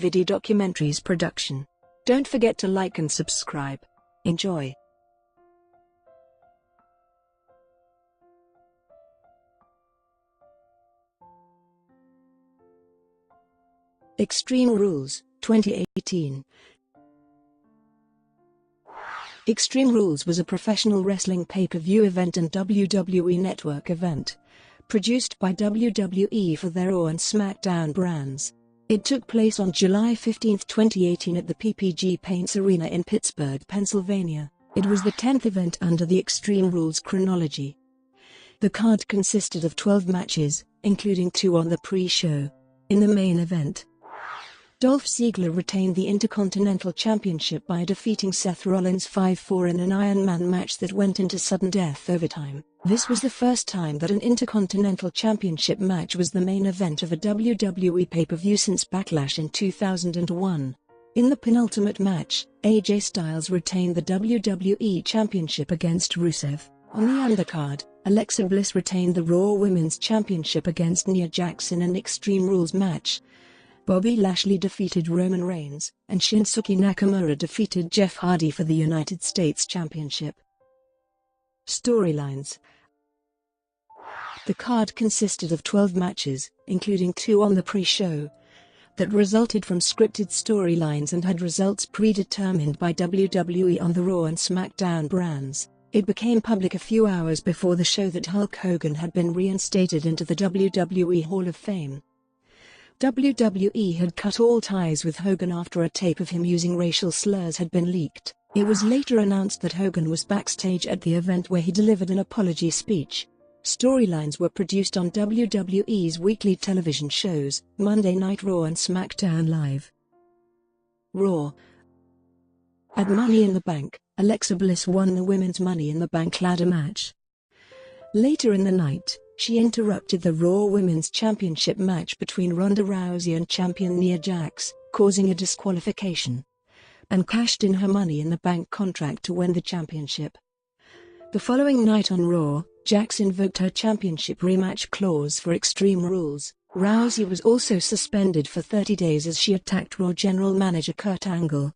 WikiVidi Documentaries production. Don't forget to like and subscribe. Enjoy. Extreme Rules, 2018. Extreme Rules was a professional wrestling pay-per-view event and WWE Network event, produced by WWE for their Raw and SmackDown brands. It took place on July 15, 2018 at the PPG Paints Arena in Pittsburgh, Pennsylvania. It was the 10th event under the Extreme Rules chronology. The card consisted of 12 matches, including 2 on the pre-show. In the main event, Dolph Ziggler retained the Intercontinental Championship by defeating Seth Rollins 5-4 in an Iron Man match that went into sudden death overtime. This was the first time that an Intercontinental Championship match was the main event of a WWE pay-per-view since Backlash in 2001. In the penultimate match, AJ Styles retained the WWE Championship against Rusev. On the undercard, Alexa Bliss retained the Raw Women's Championship against Nia Jax in an Extreme Rules match. Bobby Lashley defeated Roman Reigns, and Shinsuke Nakamura defeated Jeff Hardy for the United States Championship. Storylines. The card consisted of 12 matches, including 2 on the pre-show, that resulted from scripted storylines and had results predetermined by WWE on the Raw and SmackDown brands. It became public a few hours before the show that Hulk Hogan had been reinstated into the WWE Hall of Fame. WWE had cut all ties with Hogan after a tape of him using racial slurs had been leaked. It was later announced that Hogan was backstage at the event where he delivered an apology speech. Storylines were produced on WWE's weekly television shows, Monday Night Raw and SmackDown Live. Raw. At Money in the Bank, Alexa Bliss won the Women's Money in the Bank ladder match. Later in the night, she interrupted the Raw Women's Championship match between Ronda Rousey and champion Nia Jax, causing a disqualification, and cashed in her Money in the Bank contract to win the championship. The following night on Raw, Jax invoked her championship rematch clause for Extreme Rules. Rousey was also suspended for 30 days as she attacked Raw general manager Kurt Angle,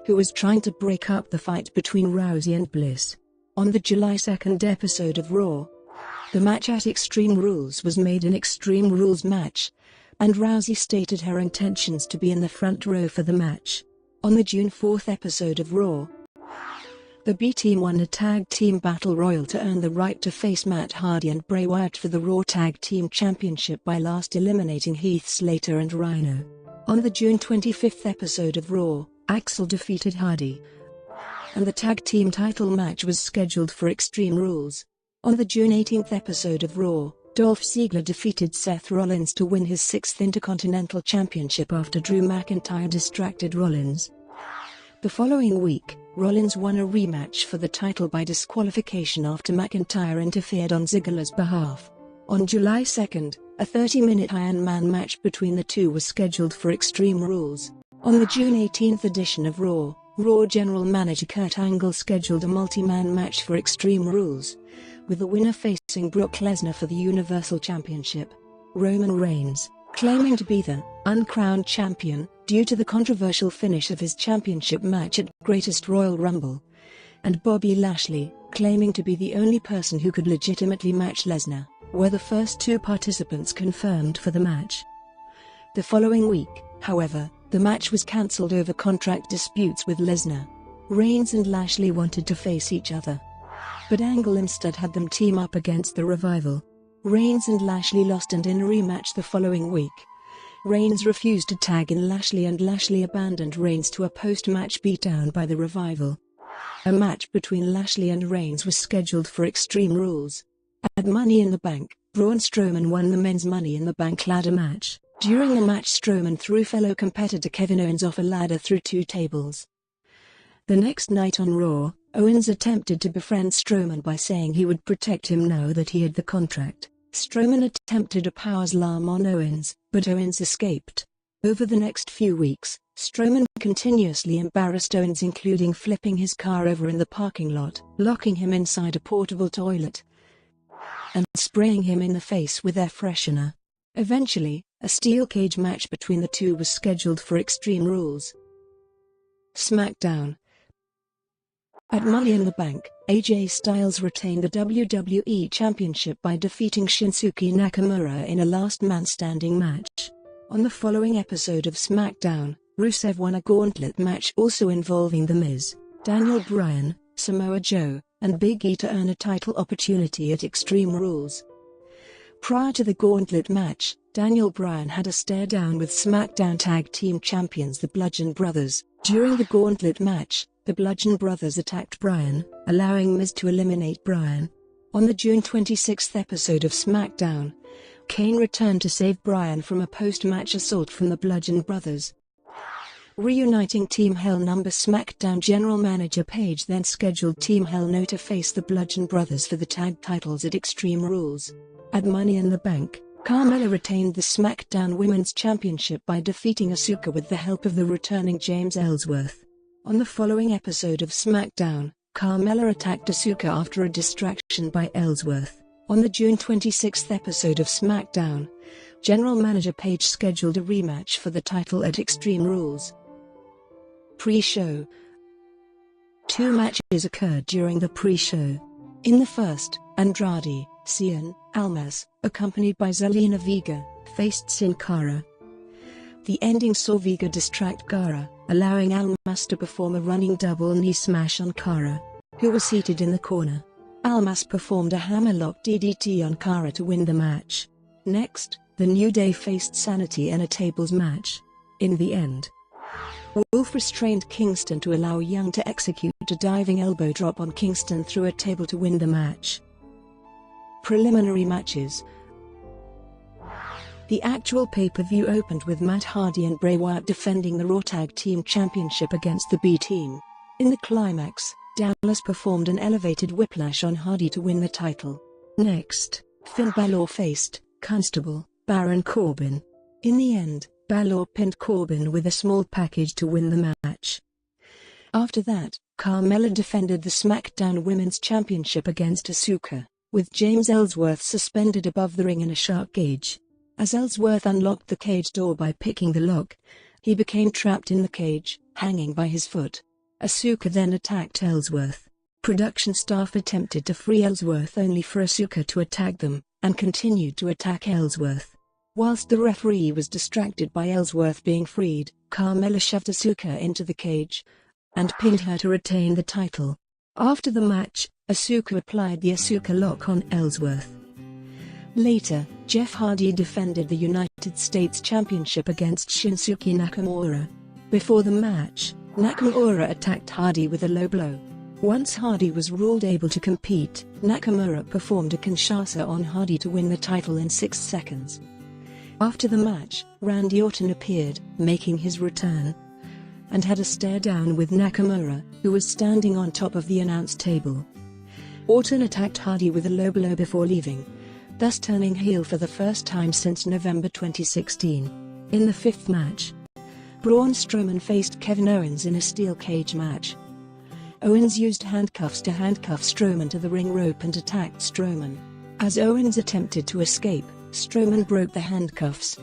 who was trying to break up the fight between Rousey and Bliss. On the July 2 episode of Raw, the match at Extreme Rules was made an Extreme Rules match, and Rousey stated her intentions to be in the front row for the match. On the June 4 episode of Raw, the B-Team won a Tag Team Battle Royal to earn the right to face Matt Hardy and Bray Wyatt for the Raw Tag Team Championship by last eliminating Heath Slater and Rhino. On the June 25 episode of Raw, Axel defeated Hardy, and the Tag Team title match was scheduled for Extreme Rules. On the June 18 episode of Raw, Dolph Ziggler defeated Seth Rollins to win his 6th Intercontinental Championship after Drew McIntyre distracted Rollins. The following week, Rollins won a rematch for the title by disqualification after McIntyre interfered on Ziggler's behalf. On July 2, a 30-minute Iron Man match between the two was scheduled for Extreme Rules. On the June 18 edition of Raw, Raw general manager Kurt Angle scheduled a multi-man match for Extreme Rules, with the winner facing Brock Lesnar for the Universal Championship. Roman Reigns, claiming to be the uncrowned champion due to the controversial finish of his championship match at Greatest Royal Rumble, and Bobby Lashley, claiming to be the only person who could legitimately match Lesnar, were the first 2 participants confirmed for the match. The following week, however, the match was cancelled over contract disputes with Lesnar. Reigns and Lashley wanted to face each other, but Angle instead had them team up against the Revival. Reigns and Lashley lost, and in a rematch the following week, Reigns refused to tag in Lashley and Lashley abandoned Reigns to a post-match beatdown by the Revival. A match between Lashley and Reigns was scheduled for Extreme Rules. At Money in the Bank, Braun Strowman won the men's Money in the Bank ladder match. During the match, Strowman threw fellow competitor Kevin Owens off a ladder through 2 tables. The next night on Raw, Owens attempted to befriend Strowman by saying he would protect him now that he had the contract. Strowman attempted a power slam on Owens, but Owens escaped. Over the next few weeks, Strowman continuously embarrassed Owens, including flipping his car over in the parking lot, locking him inside a portable toilet, and spraying him in the face with air freshener. Eventually, A steel cage match between the two was scheduled for Extreme Rules. SmackDown. At Money in the Bank, AJ Styles retained the WWE Championship by defeating Shinsuke Nakamura in a last-man-standing match. On the following episode of SmackDown, Rusev won a gauntlet match also involving The Miz, Daniel Bryan, Samoa Joe, and Big E to earn a title opportunity at Extreme Rules. Prior to the gauntlet match, Daniel Bryan had a stare-down with SmackDown Tag Team Champions the Bludgeon Brothers. During the gauntlet match, the Bludgeon Brothers attacked Bryan, allowing Miz to eliminate Bryan. On the June 26 episode of SmackDown, Kane returned to save Bryan from a post-match assault from the Bludgeon Brothers. Reuniting Team Hell No. SmackDown General Manager Paige then scheduled Team Hell No to face the Bludgeon Brothers for the tag titles at Extreme Rules. At Money in the Bank, Carmella retained the SmackDown Women's Championship by defeating Asuka with the help of the returning James Ellsworth. On the following episode of SmackDown, Carmella attacked Asuka after a distraction by Ellsworth. On the June 26 episode of SmackDown, General Manager Paige scheduled a rematch for the title at Extreme Rules. Pre-show. 2 matches occurred during the pre-show. In the first, Andrade Cien Almas, accompanied by Zelina Vega, faced Sin Cara. The ending saw Vega distract Cara, allowing Almas to perform a running double knee smash on Cara, who was seated in the corner. Almas performed a hammerlock DDT on Cara to win the match. Next, the New Day faced Sanity in a tables match. In the end, Wolf restrained Kingston to allow Young to execute a diving elbow drop on Kingston through a table to win the match. Preliminary matches. The actual pay-per-view opened with Matt Hardy and Bray Wyatt defending the Raw Tag Team Championship against the B-Team. In the climax, Dallas performed an elevated whiplash on Hardy to win the title. Next, Finn Balor faced Constable Baron Corbin. In the end, Balor pinned Corbin with a small package to win the match. After that, Carmella defended the SmackDown Women's Championship against Asuka, with James Ellsworth suspended above the ring in a shark cage. As Ellsworth unlocked the cage door by picking the lock, he became trapped in the cage, hanging by his foot. Asuka then attacked Ellsworth. Production staff attempted to free Ellsworth only for Asuka to attack them, and continued to attack Ellsworth. Whilst the referee was distracted by Ellsworth being freed, Carmella shoved Asuka into the cage and pinned her to retain the title. After the match, Asuka applied the Asuka lock on Ellsworth. Later, Jeff Hardy defended the United States Championship against Shinsuke Nakamura. Before the match, Nakamura attacked Hardy with a low blow. Once Hardy was ruled able to compete, Nakamura performed a Kinshasa on Hardy to win the title in 6 seconds. After the match, Randy Orton appeared, making his return, and had a stare-down with Nakamura, who was standing on top of the announce table. Orton attacked Hardy with a low blow before leaving, thus turning heel for the first time since November 2016. In the 5th match, Braun Strowman faced Kevin Owens in a steel cage match. Owens used handcuffs to handcuff Strowman to the ring rope and attacked Strowman. As Owens attempted to escape, Strowman broke the handcuffs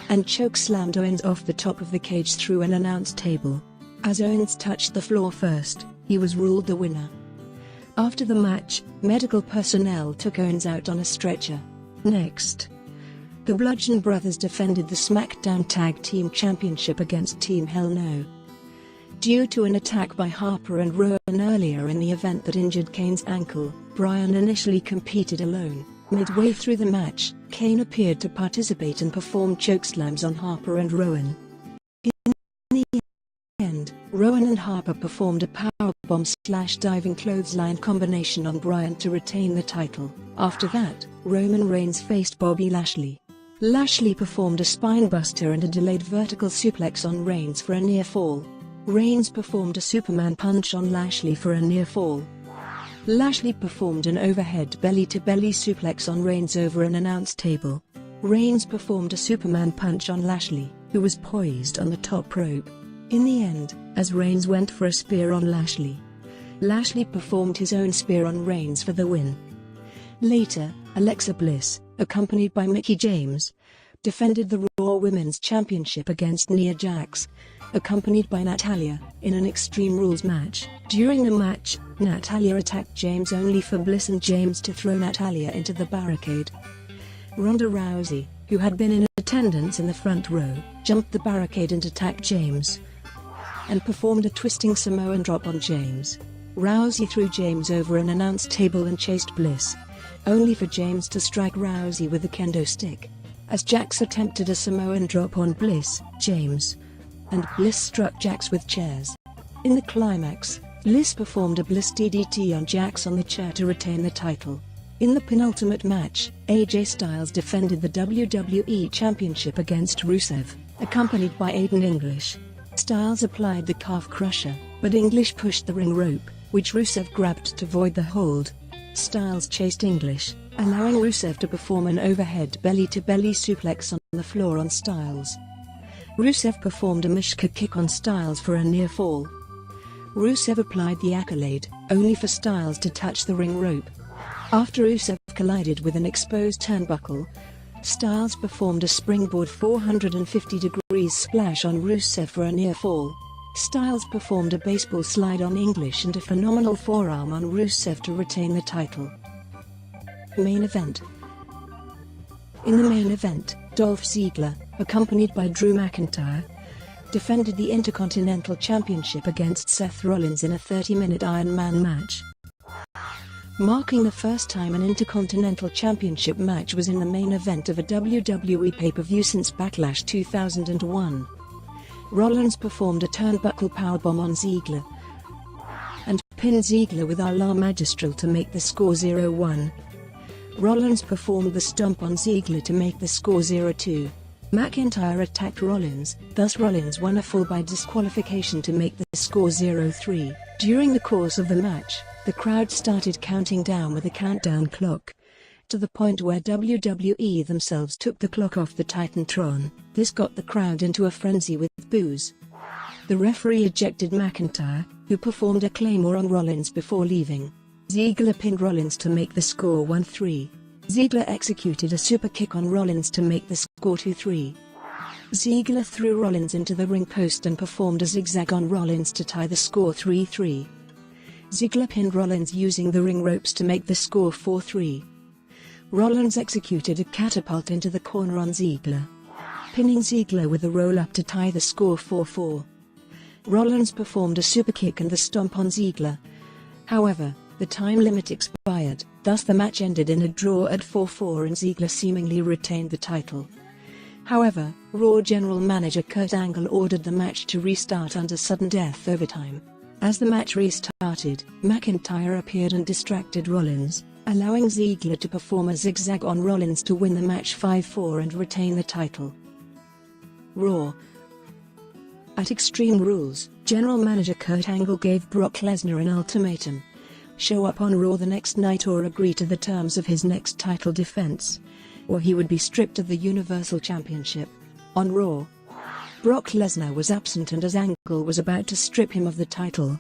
and chokeslammed Owens off the top of the cage through an announce table. As Owens touched the floor first, he was ruled the winner. After the match, medical personnel took Owens out on a stretcher. Next, the Bludgeon Brothers defended the SmackDown Tag Team Championship against Team Hell No. Due to an attack by Harper and Rowan earlier in the event that injured Kane's ankle, Bryan initially competed alone. Midway through the match, Kane appeared to participate and performed chokeslams on Harper and Rowan. In the end, Rowan and Harper performed a powerbomb/diving clothesline combination on Bryan to retain the title. After that, Roman Reigns faced Bobby Lashley. Lashley performed a spinebuster and a delayed vertical suplex on Reigns for a near fall. Reigns performed a Superman punch on Lashley for a near fall. Lashley performed an overhead belly-to-belly suplex on Reigns over an announce table. Reigns performed a Superman punch on Lashley, who was poised on the top rope. In the end, as Reigns went for a spear on Lashley, Lashley performed his own spear on Reigns for the win. Later, Alexa Bliss, accompanied by Mickie James, defended the Raw Women's Championship against Nia Jax, accompanied by Natalya, in an Extreme Rules match. During the match, Natalya attacked James only for Bliss and James to throw Natalya into the barricade. Ronda Rousey, who had been in attendance in the front row, jumped the barricade and attacked James, and performed a twisting Samoan drop on James. Rousey threw James over an announce table and chased Bliss, only for James to strike Rousey with a kendo stick. As Jax attempted a Samoan drop on Bliss, James and Bliss struck Jax with chairs. In the climax, Bliss performed a Bliss DDT on Jax on the chair to retain the title. In the penultimate match, AJ Styles defended the WWE Championship against Rusev, accompanied by Aiden English. Styles applied the calf crusher, but English pushed the ring rope, which Rusev grabbed to void the hold. Styles chased English, allowing Rusev to perform an overhead belly-to-belly suplex on the floor on Styles. Rusev performed a Mishka kick on Styles for a near fall. Rusev applied the accolade, only for Styles to touch the ring rope. After Rusev collided with an exposed turnbuckle, Styles performed a springboard 450-degree splash on Rusev for a near fall. Styles performed a baseball slide on English and a phenomenal forearm on Rusev to retain the title. Main event. In the main event, Dolph Ziggler, accompanied by Drew McIntyre, defended the Intercontinental Championship against Seth Rollins in a 30-minute Iron Man match. Marking the first time an Intercontinental Championship match was in the main event of a WWE pay-per-view since Backlash 2001. Rollins performed a turnbuckle powerbomb on Ziggler and pinned Ziggler with Allah Magistral to make the score 0-1. Rollins performed the stomp on Ziggler to make the score 0-2. McIntyre attacked Rollins, thus Rollins won a fall by disqualification to make the score 0-3. During the course of the match, the crowd started counting down with a countdown clock, to the point where WWE themselves took the clock off the Titantron. This got the crowd into a frenzy with boos. The referee ejected McIntyre, who performed a Claymore on Rollins before leaving. Ziggler pinned Rollins to make the score 1-3. Ziggler executed a super kick on Rollins to make the score 2-3. Ziggler threw Rollins into the ring post and performed a zigzag on Rollins to tie the score 3-3. Ziggler pinned Rollins using the ring ropes to make the score 4-3. Rollins executed a catapult into the corner on Ziggler, pinning Ziggler with a roll-up to tie the score 4-4. Rollins performed a superkick and the stomp on Ziggler. However, the time limit expired, thus the match ended in a draw at 4-4 and Ziggler seemingly retained the title. However, Raw General Manager Kurt Angle ordered the match to restart under sudden death overtime. As the match restarted, McIntyre appeared and distracted Rollins, allowing Ziggler to perform a zigzag on Rollins to win the match 5-4 and retain the title. Raw. At Extreme Rules, General Manager Kurt Angle gave Brock Lesnar an ultimatum: show up on Raw the next night or agree to the terms of his next title defense, or he would be stripped of the Universal Championship. On Raw, Brock Lesnar was absent, and as Angle was about to strip him of the title,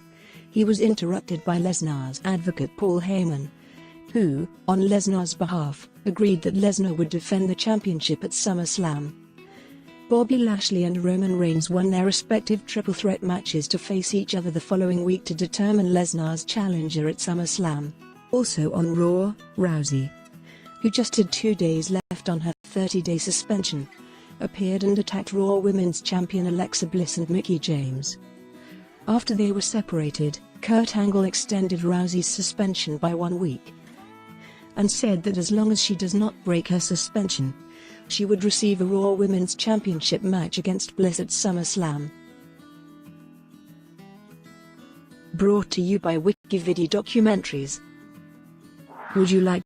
he was interrupted by Lesnar's advocate Paul Heyman, who, on Lesnar's behalf, agreed that Lesnar would defend the championship at SummerSlam. Bobby Lashley and Roman Reigns won their respective triple threat matches to face each other the following week to determine Lesnar's challenger at SummerSlam. Also on Raw, Rousey, who just had 2 days left on her 30-day suspension, appeared and attacked Raw Women's Champion Alexa Bliss and Mickie James. After they were separated, Kurt Angle extended Rousey's suspension by 1 week, and said that as long as she does not break her suspension, she would receive a Raw Women's Championship match against Bliss at SummerSlam. Brought to you by WikiVidi Documentaries. Would you like